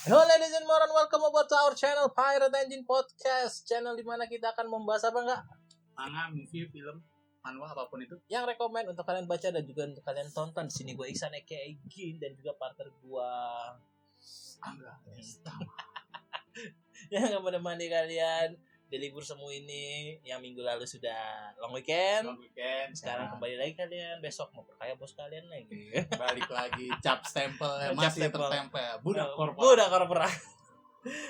Hello ladies and gentlemen, welcome aboard to our channel Pirate Engine Podcast. Channel dimana kita akan membahas apa enggak? Manga, movie, film, manhwa, apapun itu. Yang rekomend untuk kalian baca dan juga untuk kalian tonton. Di sini gue Iksan aka Gin dan juga partner gue Angga. yang akan menemani kalian di libur semu ini. Yang minggu lalu sudah long weekend. Sekarang kembali lagi kalian, besok mau perkaya bos kalian lagi. Balik lagi, cap stempel masih tertempel. Budak korporat.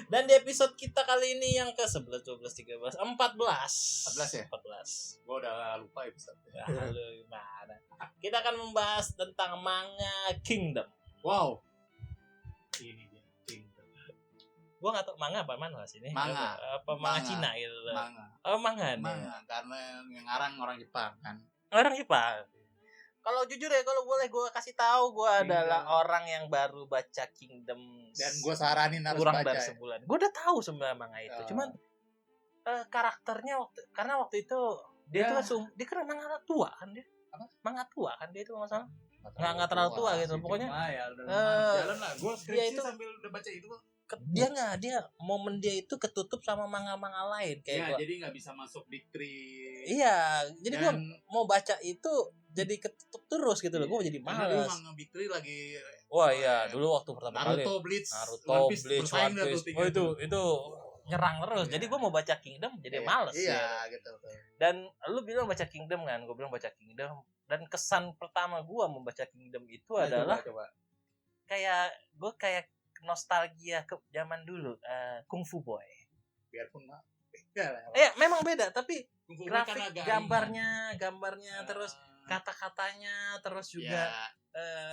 Dan di episode kita kali ini yang ke 11, 12, 13, 14 ya? 14. Gua udah lupa episode. Lalu gimana? Kita akan membahas tentang manga Kingdom. Wow. Ini dia Kingdom. Gua nggak tahu manga apa manhwa sih ini. Manga. Apa manga Cina gitu. Manga. Oh, manga nih. Manga karena yang ngarang orang Jepang kan. Orang Jepang. Kalau jujur ya, kalau boleh gue kasih tahu, gue adalah orang yang baru baca Kingdom dan gue saranin harus kurang baca. Dari sebulan. Gue udah tahu sebenarnya manga itu. Cuman karakternya waktu itu dia tuh dia kan manga tua kan dia. Apa? Manga tua kan dia itu nggak salah. Nggak terlalu tua gitu. Pokoknya jalan lah. Gue skripsi itu, sambil udah baca itu kok. Dia momen dia itu ketutup sama manga-manga lain kayak jadi nggak bisa masuk Big Three. Iya, jadi gue mau baca itu jadi ketutup terus gitu loh. Gue jadi males. malas. Manga Big Three lagi. Wah iya, dulu waktu pertama kali Naruto, Bleach, One Piece. Oh itu nyerang terus. Jadi gue mau baca Kingdom jadi males. Iya, gitu. Dan lu bilang baca Kingdom kan, gue bilang baca Kingdom. Dan kesan pertama gue membaca Kingdom itu adalah coba. Kayak gue kayak nostalgia ke zaman dulu, Kung Fu Boy. Biarpun beda lah. Memang beda, tapi grafik kan gambarnya terus kata-katanya terus juga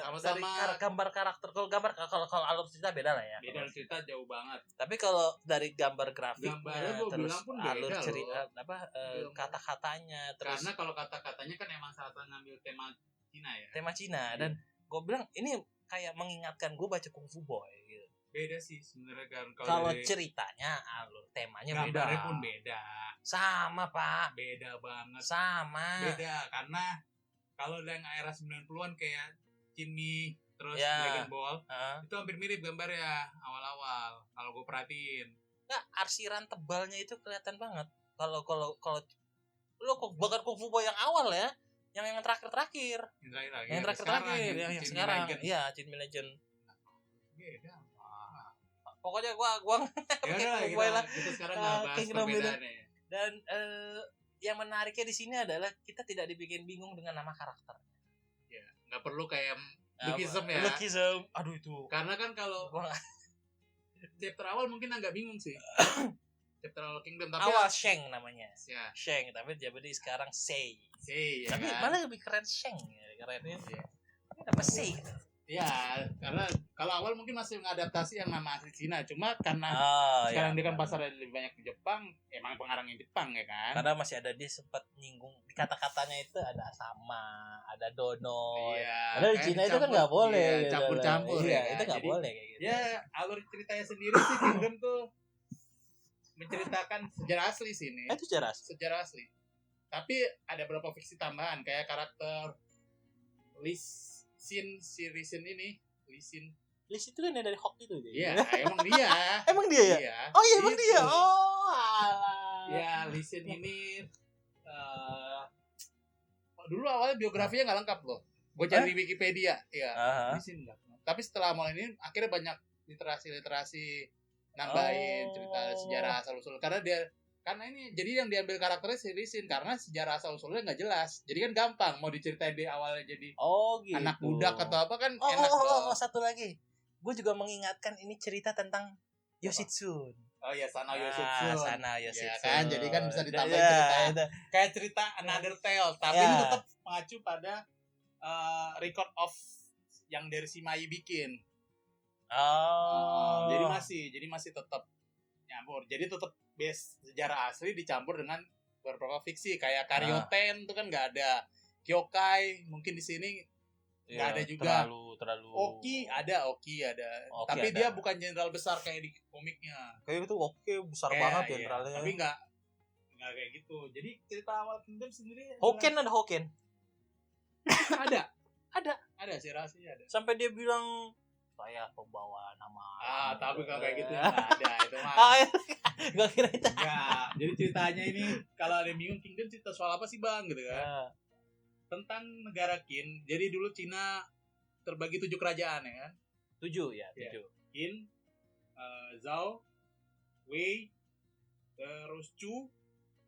sama-sama dari gambar karakter. Kalau alur cerita beda lah ya. Beda cerita jauh banget. Tapi kalau dari gambar grafiknya terus alur cerita kata-katanya terus. Karena kalau kata-katanya kan emang salah ngambil tema Cina ya. Tema Cina dan gue bilang ini kayak mengingatkan gue baca Kung Fu Boy gitu. Beda sih sebenarnya kan kalau ceritanya alur temanya beda. Gambarnya pun beda. Sama, Pak. Beda banget. Sama. Beda karena kalau yang era 90-an kayak Jimmy terus Dragon Ball itu hampir mirip gambarnya awal-awal kalau gue perhatiin. Nah, arsiran tebalnya itu kelihatan banget. Kalau lo bahkan Kung Fu Boy yang awal ya, yang terakhir. Yang terakhir yang sekarang. Iya, Jin Legend. Beda. Pokoknya gua kita sekarang bahas perbedaannya. Dan yang menariknya di sini adalah kita tidak dibikin bingung dengan nama karakter. Ya, nggak perlu kayak Lukism ya. Lukism, aduh itu. Karena kan kalau chapter awal mungkin agak bingung sih. Chapter awal Kingdom tapi awal Sheng namanya. Ya. Sheng, tapi jadi sekarang Sei. Ya tapi kan? malah lebih keren Sheng ya, kerennya. Iya. Apa Sei gitu. Ya, karena kalau awal mungkin masih mengadaptasi yang nama asli Cina, cuma karena sekarang dia kan pasarnya lebih banyak di Jepang, emang pengarangnya Jepang ya kan? Karena masih ada dia sempat nyinggung di kata-katanya itu ada sama, ada dono. Iya. Padahal di Cina itu kan nggak boleh. Iya, gitu campur-campur. Iya, itu nggak boleh kayak gitu. Ya, alur ceritanya sendiri sih Kingdom tuh menceritakan sejarah asli sih ini. Itu sejarah asli. Tapi ada beberapa fiksi tambahan kayak karakter Lee Sin ini. Lee itu kan dari Hawk itu. Iya, emang dia. Emang dia ya? Iya. Oh iya, emang dia. Oh, alah. Ya, Lee Sin ini dulu awalnya biografinya nggak lengkap loh. Gue cari di Wikipedia, ya. Lee Sin nggak. Tapi setelah mulai ini akhirnya banyak literasi nambahin cerita sejarah asal-usul karena ini jadi yang diambil karakternya si Lee Sin karena sejarah asal-usulnya nggak jelas. Jadi kan gampang mau diceritain di awalnya jadi gitu. Anak budak atau apa kan enak loh. Satu lagi. Gue juga mengingatkan ini cerita tentang Yoshitsune. Oh ya, Sana Yoshitsune. Ya kan, jadi kan bisa ditambahin cerita. Kayak cerita Another Tale, tapi ini tetap mengacu pada record of yang dari si Mai bikin. Jadi masih tetap nyampur. Jadi tetap base sejarah asli dicampur dengan beberapa fiksi kayak Karyoten itu kan nggak ada, Kyokai mungkin di sini nggak ada juga, terlalu Oki ada. Tapi dia bukan jenderal besar kayak di komiknya. Kayak itu Oki besar banget jenderalnya. Tapi nggak kayak gitu. Jadi cerita awal Kingdom sendiri Hoken ada sih rahasianya ada. Sampai dia bilang saya pembawa nama. Tapi kalau kayak gitu nggak ada itu mah. Gak kira itu. Enggak. Jadi ceritanya ini kalau ada yang bingung Kingdom cerita soal apa sih bang gitu kan? Tentang negara Qin. Jadi dulu Cina terbagi 7 kerajaan ya kan? 7 ya, 7. Qin, Zhao, Wei, terus Chu,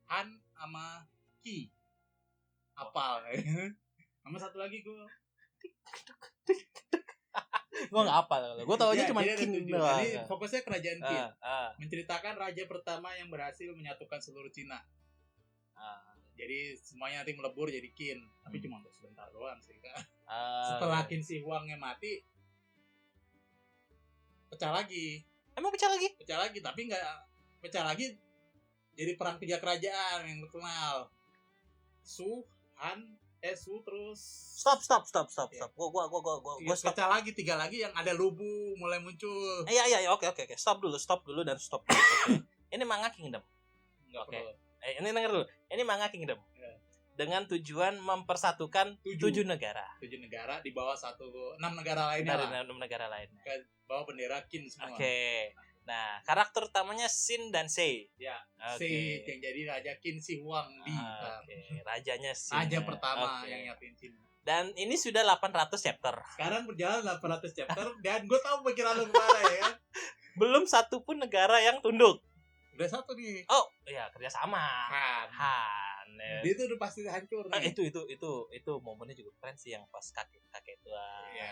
Han, sama Qi. Apal. Sama satu lagi gue. Gue nggak apa, gue tau aja cuma Qin doang. Jadi fokusnya kerajaan Qin. Menceritakan raja pertama yang berhasil menyatukan seluruh Cina. Jadi semuanya nanti melebur jadi Qin, tapi cuma untuk sebentar doang sih kan. Setelah Qin Shi Huangnya mati, pecah lagi. Emang pecah lagi? Pecah lagi, tapi nggak pecah lagi. Jadi perang 3 kerajaan yang terkenal. Su, Han, Su terus. Stop. Gua stop. Pecah lagi 3 lagi yang ada Lubu mulai muncul. Iya, oke. Stop dulu dan stop. Okay. Ini manga Kingdom. Oke. Ini denger dulu. Ini manga Kingdom. Dengan tujuan mempersatukan 7 negara. 7 negara di bawah 6 negara lainnya. Dari 6 negara lainnya. Ke bawah bendera Qin semua. Oke. Nah, karakter utamanya Xin dan Sei. Ya. Sei yang jadi raja Qin Shi Huang di. Rajanya Xin. Raja pertama yang nyatain Cina. Dan ini sudah 800 chapter. Sekarang berjalan 800 chapter dan gue tahu pikiran lu kemana ya kan. Belum satu pun negara yang tunduk. Udah satu nih. Oh, iya kerjasama. Han. Dia itu udah pasti hancur. Itu momennya juga keren sih yang pas kakek tua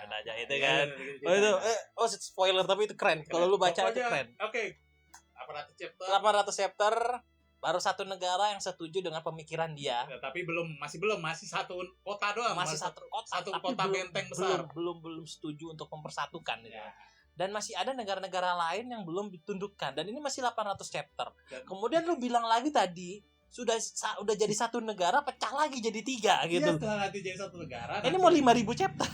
raja itu kan. Spoiler tapi itu keren. Kalau lu baca itu keren. Oke. 800 chapter baru satu negara yang setuju dengan pemikiran dia. Ya, tapi masih satu kota doang. Masih satu kota benteng besar. Belum setuju untuk mempersatukan gitu. Dan masih ada negara-negara lain yang belum ditundukkan dan ini masih 800 chapter. Kemudian lu bilang lagi tadi sudah jadi satu negara pecah lagi jadi 3 gitu. Iya, setelah nanti jadi satu negara. Ini mau 5.000 chapter.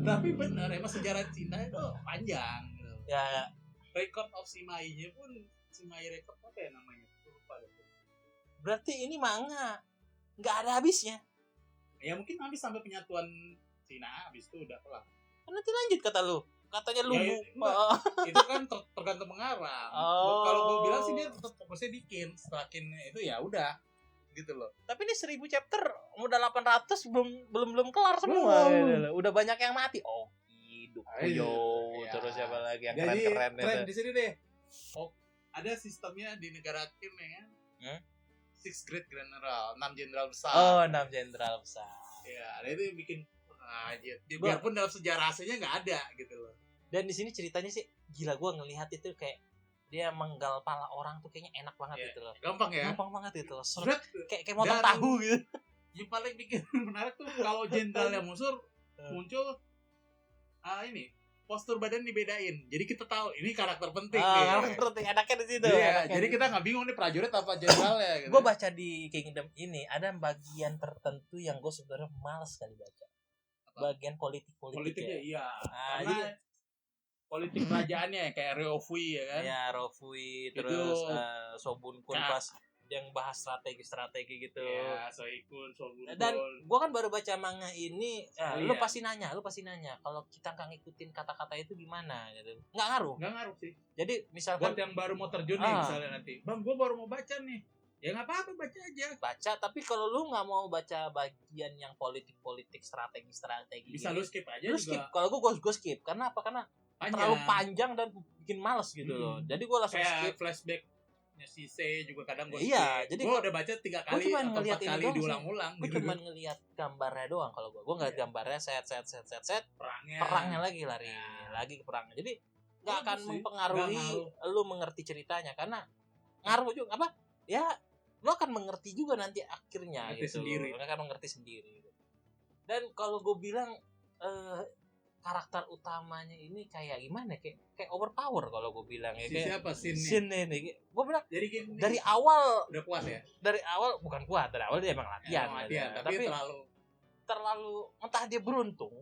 Tapi benar emang sejarah Cina itu panjang gitu. Ya. Record of Simai-nya pun Simai record apa ya namanya? Lupa gitu. Berarti ini manga nggak ada habisnya. Ya mungkin habis sampai penyatuan Cina habis itu udah kelar. Nanti lanjut kata lu. Katanya Lubu. Itu kan tergantung pengarang. Kalau gue bilang sih dia tetap fokusnya di Qin. Setelah Qin itu ya udah gitu loh. Tapi ini 1000 chapter udah 800 belum kelar semua. Udah banyak yang mati. Terus siapa lagi yang keren-keren itu. Keren di sini deh. Ada sistemnya di negara Qin ya kan. 6 Great General, 6 jenderal besar. 6 jenderal besar. Ya, itu bikin aja. Biarpun dalam sejarah aslinya nggak ada gitu loh. Dan di sini ceritanya sih gila, gue ngelihat itu kayak dia menggal pala orang tuh kayaknya enak banget gitu loh. Gampang banget itu loh. Kayak motong tahu gitu. Yang paling bikin menarik tuh kalau jenderal yang muncul ini postur badan dibedain. Jadi kita tahu ini karakter penting enaknya di situ. Iya, jadi kita nggak bingung nih prajurit apa jenderalnya gitu. Gue baca di Kingdom ini ada bagian tertentu yang gue sebenarnya malas sekali baca. Bagian politiknya iya. Karena politik kerajaannya kayak Reofui ya kan. Ya, Reofui terus Sobun Kun pas yang bahas strategi gitu. Ya, Soikun, Sobun Kun. Dan gua kan baru baca manga ini, lu pasti nanya kalau kita nggak ngikutin kata-kata itu gimana gitu. Nggak ngaruh sih. Jadi misalkan buat yang baru mau terjun nih misalnya nanti, Bang, gua baru mau baca nih. Ya nggak apa-apa, baca aja. Baca, tapi kalau lu nggak mau baca bagian yang politik strategi bisa gitu, lu skip aja lu juga. Skip. Kalau gua skip. Karena apa? Karena terlalu panjang dan bikin males gitu loh. Jadi gua langsung skip. Flashbacknya si C juga kadang gua skip. Iya, jadi gua udah baca 3 kali atau 4 kali diulang-ulang. Gua cuma ngelihat gambarnya doang kalau gua ngeliat gambarnya set perangnya lagi lagi ke perangnya. Jadi nggak akan mempengaruhi lu mengerti ceritanya karena ngaruh juga apa? Ya lo akan mengerti juga nanti akhirnya gitu. Lo akan mengerti sendiri. Dan kalau gue bilang karakter utamanya ini kayak gimana? Kayak overpower kalau gue bilang ya. Siapa Sin ini? Gue bilang jadi dari awal udah kuat ya. Dari awal bukan kuat, dari awal dia emang latihan. Tapi terlalu entah dia beruntung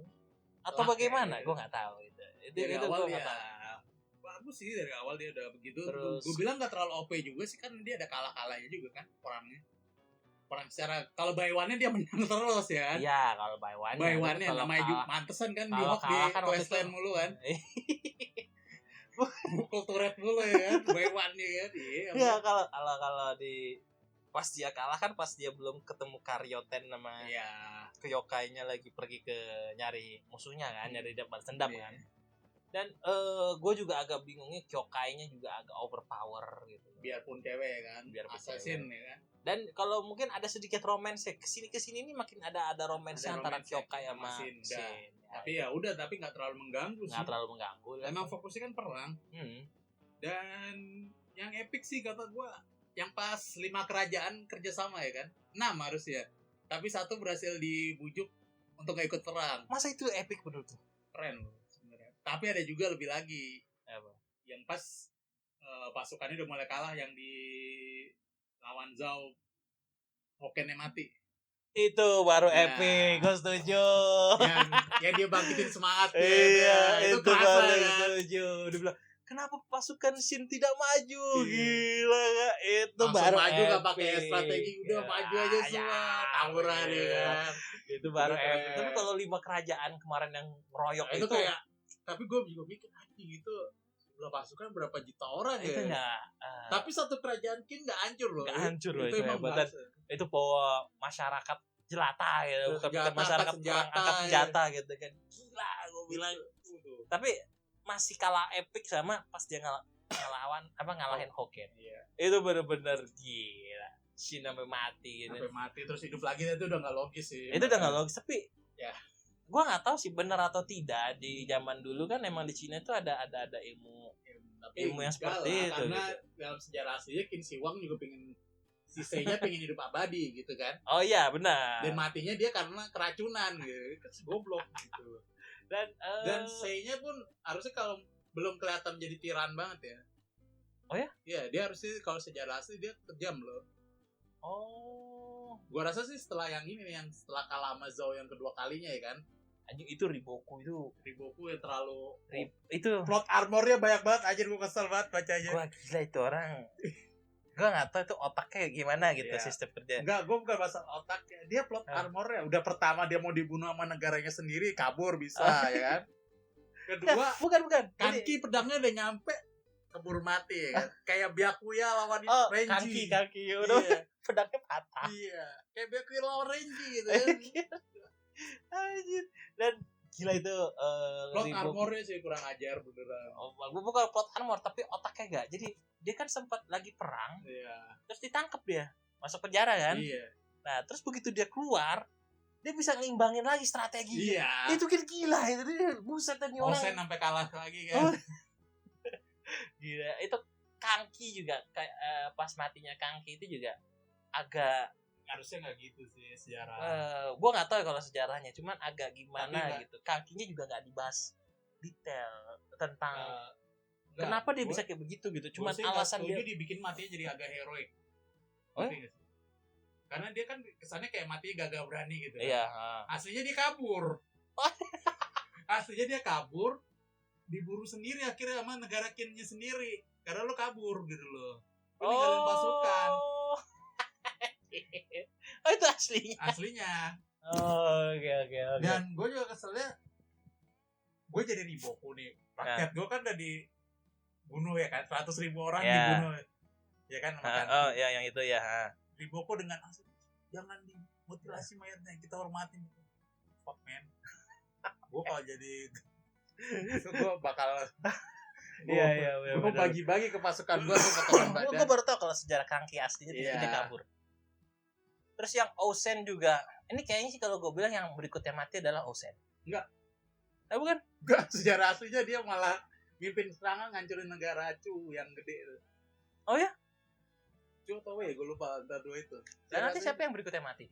atau bagaimana, gue nggak tahu itu. Dari awal dia bagus sih, dari awal dia udah begitu. Gue bilang nggak terlalu OP juga sih, kan dia ada kalah-kalahnya juga kan orangnya. perang secara kalau by one-nya dia menang terus ya. Iya, kalau by one-nya. By one-nya namanya juga mantesan kan di Hawk di kan Questland mulu kan. Mukul turret mulu ya kan, by one-nya kan. Iya, kalau di pas dia kalah kan pas dia belum ketemu Karyoten sama Kyokainya lagi pergi ke nyari musuhnya kan, nyari balas dendam kan. Dan gue juga agak bingungnya Kyokainya juga agak overpower gitu. Biarpun cewek kan, assassin ya kan. Dan kalau mungkin ada sedikit romance ya, kesini ini makin ada romance antara Kyokai sama Shin. Tapi ya udah, tapi nggak terlalu mengganggu sih. Nggak terlalu mengganggu. Emang fokusnya kan perang. Dan yang epic sih kata gue, yang pas 5 kerajaan kerjasama ya kan, 6 harusnya. Tapi 1 berhasil dibujuk untuk nggak ikut perang. Masa itu epic bener tuh? Keren loh sebenarnya. Tapi ada juga lebih lagi. Apa? Yang pas pasukannya udah mulai kalah, yang di lawan Zhao Hokennya mati. Itu baru epic, gue setuju. Yang dia bangkitin semangat. Iya, itu kerasa baru kan. setuju. Dia bilang, kenapa pasukan Shin tidak maju? Gila gak? Itu langsung baru maju epic. Gak pakai strategi, udah maju aja semua. Tawuran ya kan. Itu baru epic. Tapi kalau 5 kerajaan kemarin yang royok itu kayak, tapi gue juga mikir gitu. Berapa pasukan berapa juta orang itu ya? Enggak, tapi satu kerajaan Qin nggak hancur loh. Nggak hancur loh itu emang hebat. Itu bawa masyarakat jelata gitu, bukan masyarakat perang angkat senjata gitu kan. Gila, gue bilang. Tapi masih kalah epic sama pas dia ngalahin Hoken. Iya. Itu benar-benar gila. Shin sampai mati gitu. Sampai mati terus hidup lagi, itu udah nggak logis sih. Itu udah nggak logis, tapi ya. Gua nggak tahu sih benar atau tidak. Di zaman dulu kan emang di Cina itu ada ilmu yang seperti itu. Karena gitu. dalam sejarah aslinya Qin Shi Huang juga pengen hidup abadi gitu kan. Oh iya benar. Dan matinya dia karena keracunan gitu. Kan goblok gitu. Dan Sei-nya pun harusnya kalau belum kelihatan jadi tiran banget ya. Oh ya? Iya, dia harusnya kalau sejarah asli dia kejam loh. Oh. Gua rasa sih setelah yang ini, yang setelah kalah sama Zhao yang kedua kalinya ya kan. Anjing itu Riboku yang terlalu itu plot armornya banyak banget, anjir gue kesel banget bacanya. Gua gila itu orang. Gua enggak tahu itu otaknya gimana gitu sistem kerja. Enggak, gue bukan masalah otaknya. Dia plot armornya udah pertama dia mau dibunuh sama negaranya sendiri, kabur bisa ya kan. Kedua, bukan. Kanki pedangnya udah nyampe keburu mati ya kan. Kayak Byakuya lawan Renji. Kanki udah pedangnya patah. Iya, kayak Byakuya lawan Renji gitu kan. Anjir. Dan gila itu plot armornya sih kurang ajar beneran. Bukan plot armor tapi otaknya enggak. Jadi dia kan sempat lagi perang. Iya. Terus ditangkap dia, masuk penjara kan. Iya. Nah, terus begitu dia keluar, dia bisa ngimbangin lagi strategi. Iya. Itu kan gila itu dia. Buset nih orang. Osen sampai kalah lagi kan. Gila. Itu Kanki juga kayak pas matinya Kanki itu juga agak harusnya nggak gitu sih sejarah. Gue nggak tahu ya kalau sejarahnya, cuman agak gimana gitu. Kankinya juga nggak dibahas detail tentang kenapa dia bisa kayak begitu gitu. Cuman alasan dia dibikin matinya jadi agak heroik. Oh? Karena dia kan kesannya kayak matinya gagah berani gitu. Iya. Aslinya dia kabur. Diburu sendiri akhirnya sama negara Qin-nya sendiri. Karena lo kabur gitu loh. Lo ninggalin pasukan. Oh itu aslinya. Oh, oke. Dan gue juga keselnya, gue jadi Riboku nih. Rakyat gue kan udah dibunuh ya kan, 100.000 orang dibunuh. Ya kan sama Kanki. Oh ya yang itu ya. Riboku dengan jangan dimutilasi mayatnya, kita hormatin. Fuck man. Gue kalau jadi gue bakal gue bagi-bagi ke pasukan gue tuh ke teman badan. Gue baru tau kalau sejarah Kanki aslinya dia kabur. Terus yang Osen juga, ini kayaknya sih kalau gue bilang yang berikutnya mati adalah Osen. Enggak. Bukan? Enggak, sejarah aslinya dia malah mimpin serangan ngancurin negara Chu yang gede itu. Oh ya? Chu atau gue lupa antara dua itu. Dan nanti siapa yang berikutnya mati?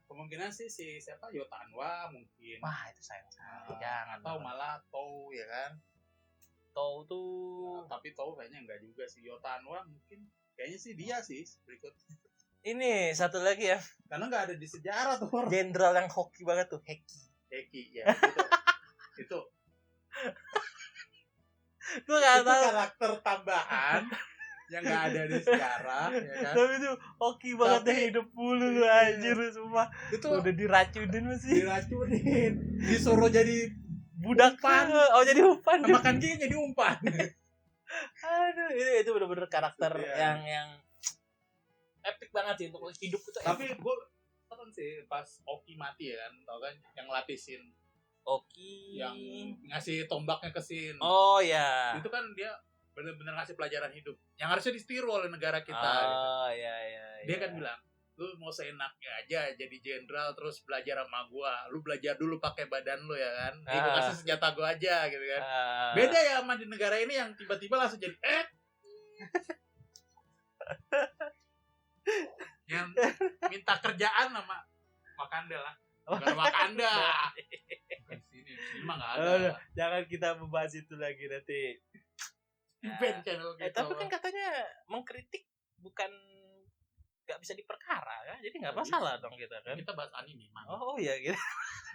Kemungkinan sih siapa Yotanwa mungkin. Wah itu sayang sekali. Jangan. Atau malah Tou ya kan. Tou tuh. Tapi Tou kayaknya enggak juga sih. Yotanwa mungkin. Kayaknya sih dia sih berikut. Ini satu lagi ya. Karena nggak ada di sejarah tuh. Jenderal yang hoki banget tuh, Heki ya. Itu. Gue nggak tahu. Karakter tambahan yang nggak ada di sejarah, ya kan? Tapi itu oke banget deh, hidup mulu lu anjir semua. Itu udah diracunin masih. Diracunin, disuruh jadi budak umpan. Oh jadi umpan. Makan gini jadi umpan. Aduh, itu benar-benar karakter yang epic banget sih untuk hidup itu. Tapi gue kan sih pas Oki mati ya kan, tau kan yang lapisin. Oki yang ngasih tombaknya ke Shin. Oh ya. Itu kan dia benar-benar ngasih pelajaran hidup yang harusnya ditiru oleh negara kita. Oh gitu. Iya. Dia kan bilang, lu mau seenaknya aja jadi jenderal terus belajar sama gua. Lu belajar dulu pakai badan lu ya kan. Gua kasih senjata gua aja gitu kan. Beda ya sama di negara ini yang tiba-tiba langsung jadi yang minta kerjaan sama Wakanda lah. Bukan Wakanda. Bukan sini mah nggak ada. Jangan kita membahas itu lagi nanti. Event channel gitu. Tapi kan katanya mengkritik bukan nggak bisa diperkara kan, jadi nggak masalah dong kita kan. Kita bahas anime man. Oh iya gitu.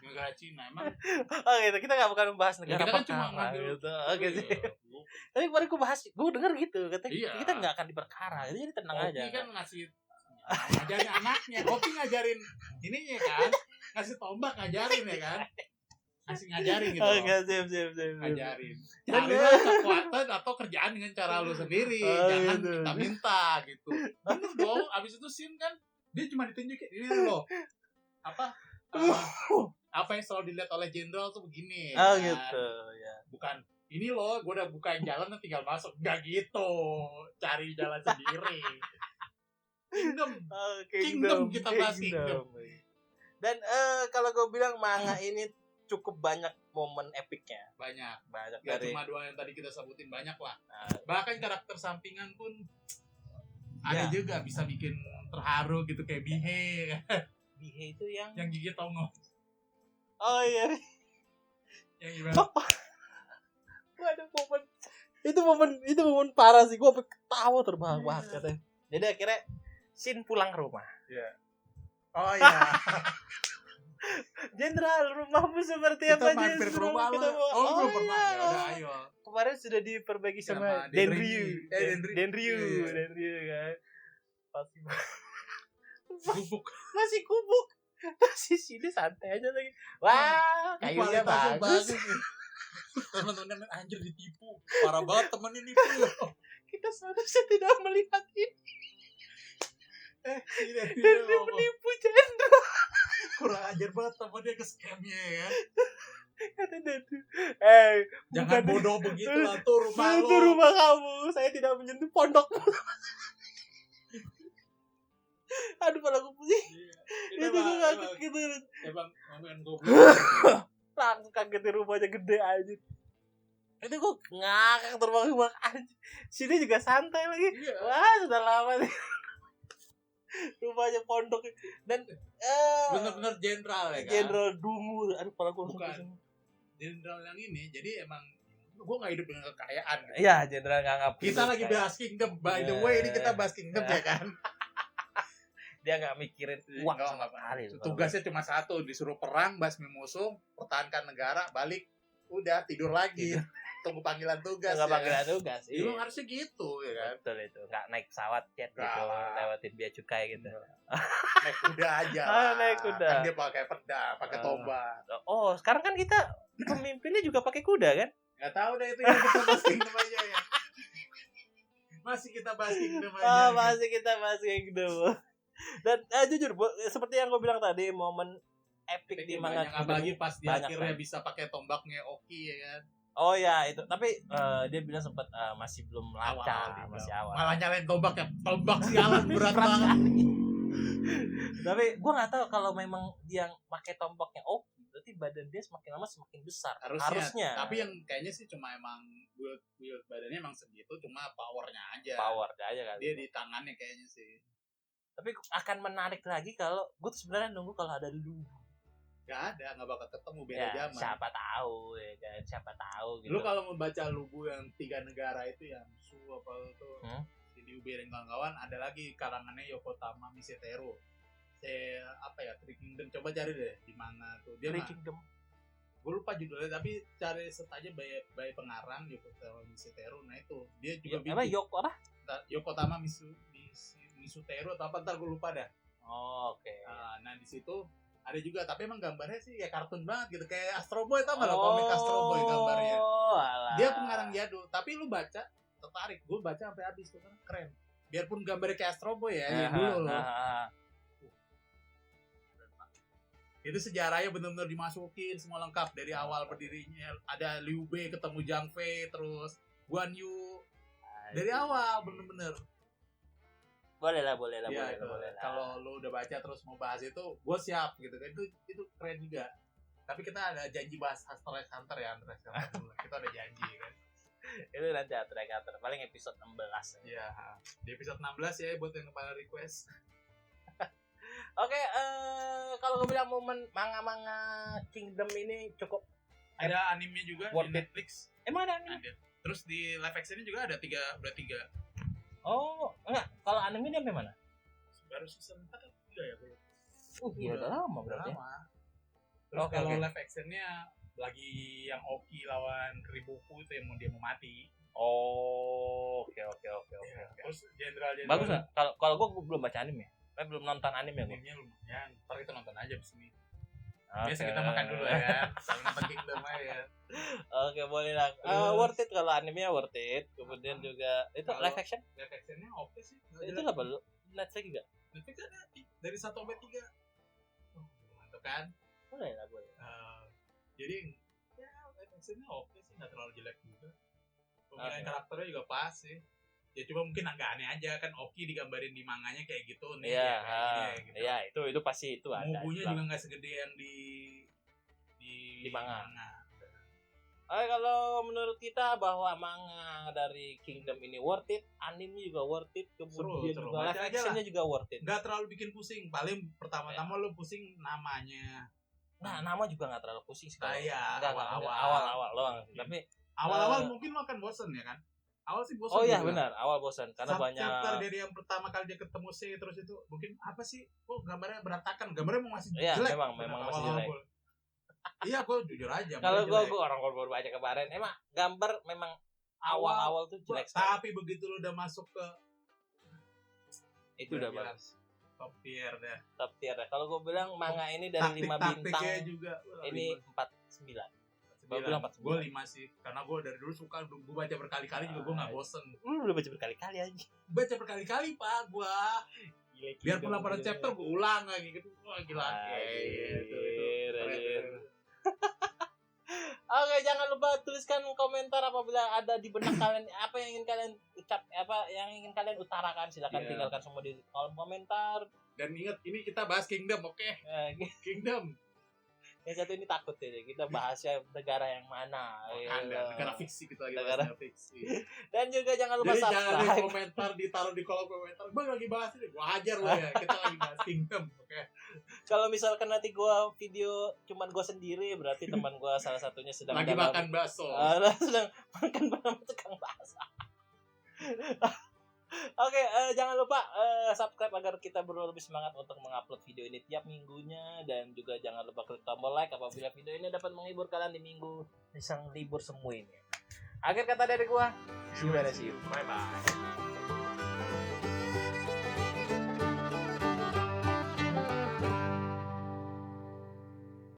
Negara Cina emang. Oh gitu, kita nggak bukan membahas negara kita kan cuma ngambil gitu. Oke sih. Tapi kemarin gue bahas, gue denger gitu katanya kita nggak akan diperkara, jadi tenang aja. Kopi kan ngasih ngajarin anaknya, Kopi ngajarin ininya kan, ngasih tombak ngajarin ya kan. Ngasih ngajarin gitu. Oke, siap. Ngajarin. Carilah kekuatan atau kerjaan dengan cara lu sendiri. Jangan minta-minta gitu. Bener dong. Abis itu Shin kan dia cuma ditunjukin ini loh. Apa yang selalu dilihat oleh jenderal tuh begini. Oh kan? gitu ya. Bukan ini loh, gue udah bukain jalan tinggal masuk. Gak gitu. Cari jalan sendiri. Kingdom kita bahas Kingdom. Dan kalau gue bilang manga ini cukup banyak momen epicnya. Banyak gak dari cuma 2 yang tadi kita sebutin, banyak lah. Bahkan karakter sampingan pun ada juga bisa bikin terharu gitu kayak Bihe. Bihe itu yang gigi tongo. Oh iya. Yang gimana? Waduh, itu momen parah sih, gue ketawa terbahak-bahak katanya. Jadi akhirnya Shin pulang ke rumah. Iya. Oh iya. Jenderal, rumahmu seperti apa? Kita mampir ke rumah lo. Belum pernah. Ya udah, ayo. Kemarin sudah diperbaiki sama Denryu. Denryu kan. Masih kubuk. Masih sini santai aja lagi. Wah, kayunya bagus. Teman-teman anjir ditipu. Parah banget temen ini. Kita seharusnya tidak melihat ini. Dia menipu jenderal. Kurang ajar banget sama dia ke scamnya ya. Kata Dadu, jangan bodoh begitu lah, tuh rumah lo. Itu rumah kamu, saya tidak menyentuh pondokmu. Aduh, pala gue pusing. Itu gue kaget gitu. Emang ngomongin goblok. Langsung kaget di rumahnya gede aja. Itu gue ngakak terbang-bang aja. Sini juga santai lagi. Wah, sudah lama nih. Rumahnya pondok dan bener-bener jenderal ya kan. Jenderal Dungu. Aduh, pala gue bukan jenderal yang ini. Jadi emang gue gak hidup dengan kekayaan gitu. Iya, jenderal gak ngapain. Kita lagi bahas Kingdom. By the way, ini kita bahas Kingdom ya kan. Dia gak mikirin uang sama sekali. Tugasnya cuma satu, disuruh perang, basmi musuh, pertahankan negara, balik, udah tidur lagi. Tunggu panggilan tugas. Tunggu panggilan tugas. Iya, harusnya gitu ya kan. Betul itu. Gak naik pesawat jet gitu, lewatin bea cukai gitu. Naik kuda aja. Naik kuda. Kan dia pakai pedang, pakai tombak. Oh, sekarang kan kita pemimpinnya juga pakai kuda kan? Gak tahu deh itu yang kita bahas Kingdom aja ya. Masih kita bahas Kingdom aja. Masih kita bahas Kingdom. Dan jujur, seperti yang gue bilang tadi, momen epic di manga Kingdom. Apalagi pas di akhirnya bisa pakai tombaknya Oki ya kan. Oh ya itu, tapi dia bilang sempat masih belum lancar, masih awal. Malah nyalain tombak sialan berat banget. Tapi gue nggak tahu kalau memang dia pakai tombaknya Oki, berarti badan dia semakin lama semakin besar. Harusnya. Tapi yang kayaknya sih cuma emang build badannya emang segitu, cuma powernya aja. Powernya aja kali. Dia di tangannya kayaknya sih. Tapi akan menarik lagi kalau gue sebenarnya nunggu kalau ada Lubu. Gak ada, gak bakal ketemu, beda zaman. Siapa tahu ya kan, siapa tahu gitu. Lu kalau membaca Lubu yang 3 negara itu yang Su apa itu, Ryubi dan kawan-kawan, ada lagi karangannya Yokotama Miseteru. Three Kingdom, coba cari deh di mana tuh. Dia Three Kingdom. Gue lupa judulnya, tapi cari set aja by pengarang Yokotama Miseteru. Nah itu, dia juga bikin. Apa? Yokohama Mitsutero atau apa, ntar gue lupa dah. Oke. Nah di situ ada juga, tapi emang gambarnya sih ya kartun banget gitu, kayak Astro Boy, tau gak lo komik Astro Boy gambarnya. Alah. Dia pengarang jadul, tapi lu baca tertarik. Gue baca sampai habis tuh, kan keren. Biarpun gambarnya kayak Astro Boy ya, dulu loh. Itu sejarahnya benar-benar dimasukin semua lengkap dari awal berdirinya. Ada Liu Bei ketemu Zhang Fei, terus Guan Yu dari awal bener-bener. Boleh lah. Kalau lu udah baca terus mau bahas itu, gue siap gitu kan. Itu keren juga. Tapi kita ada janji bahas Hunter ya, kita ada janji kan. Itu nanti Hunter paling episode 16 ya. Di episode 16 ya buat yang pada request. Oke, kalau gue bilang momen manga Kingdom ini cukup. Ada anime juga di Netflix. Emang ada anime? Terus di live actionnya juga ada 3. Oh, enggak. Kalau anime dia sampai mana? Baru season 4 atau 3 ya gue. Iya, udah lama berarti. Terus kalau live actionnya lagi yang Oki lawan Riboku itu yang dia mau mati. Oh, oke. Terus jenderal. Bagus enggak? Kalau gue belum baca anime. Belum nonton anime ya. Animenya lumayan. Ntar kita nonton aja di sini. Biasa kita makan dulu ya. Sambil nonton Kingdom aja. Oke, boleh lah. Worth it kalau animenya worth it. Kemudian juga itu live action? Live actionnya oke sih. Itu enggak perlu Netflix juga. Netflix ada dari 1 sampai 3. Mantap kan? Boleh. Jadi ya live actionnya oke sih, nggak terlalu jelek juga. Pemilihan karakternya juga pas sih. Ya cuma mungkin agak aneh aja kan, Oki digambarin di manganya kayak gitu nih. Iya, gitu. itu pasti itu ada. Mubunya juga nggak segede yang di manga. Kalau menurut kita bahwa manga dari Kingdom ini worth it, anime juga worth it, kemudian seru. juga live actionnya juga worth it. Nggak terlalu bikin pusing, paling pertama-tama lu pusing namanya. Nah, nama juga nggak terlalu pusing sih. Awal-awal doang. Tapi awal-awal mungkin lo akan bosen ya kan? Awal sih bosan. Oh iya benar, awal bosan karena banyak. Chapter dari yang pertama kali dia ketemu C terus itu mungkin apa sih? Kok gambarnya berantakan? Gambarnya masih jelek. Iya, memang masih jelek. Iya, gue jujur aja. Kalau gue orang baru baca kemarin, emang gambar memang awal tuh jelek. Tapi begitu lu udah masuk ke itu udah bagus. Top tier dah. Kalau gue bilang manga ini dari 5 bintang. Juga. Ini 4,9. Gue 5 sih, karena gue dari dulu suka, gue baca berkali-kali juga gue nggak bosen. Lu udah baca berkali-kali aja. Baca berkali-kali pak gue. Biarpun 8 chapter gue ulang lagi gitu. Wah gila. Oke, jangan lupa tuliskan komentar apabila ada di benak kalian apa yang ingin kalian utarakan, silakan tinggalkan semua di kolom komentar. Dan ingat ini kita bahas Kingdom, oke? Kingdom. Yang satu ini takut ya, kita bahasnya negara yang mana? Negara fiksi kita lagi negara fiksi. Dan juga jangan lupa subscribe. Jangan di komentar, ditaruh di kolom komentar. Bang lagi bahas ini, gua hajar lo ya. Kita lagi bahas Kingdom, oke? Kalau misalkan nanti gua video cuman gua sendiri, berarti teman gua salah satunya sedang lagi makan bakso. Sedang makan bersama tukang bakso. Oke, jangan lupa subscribe agar kita lebih semangat untuk mengupload video ini tiap minggunya, dan juga jangan lupa klik tombol like apabila video ini dapat menghibur kalian di minggu yang libur semua ini. Akhir kata dari gua, see you. Bye bye.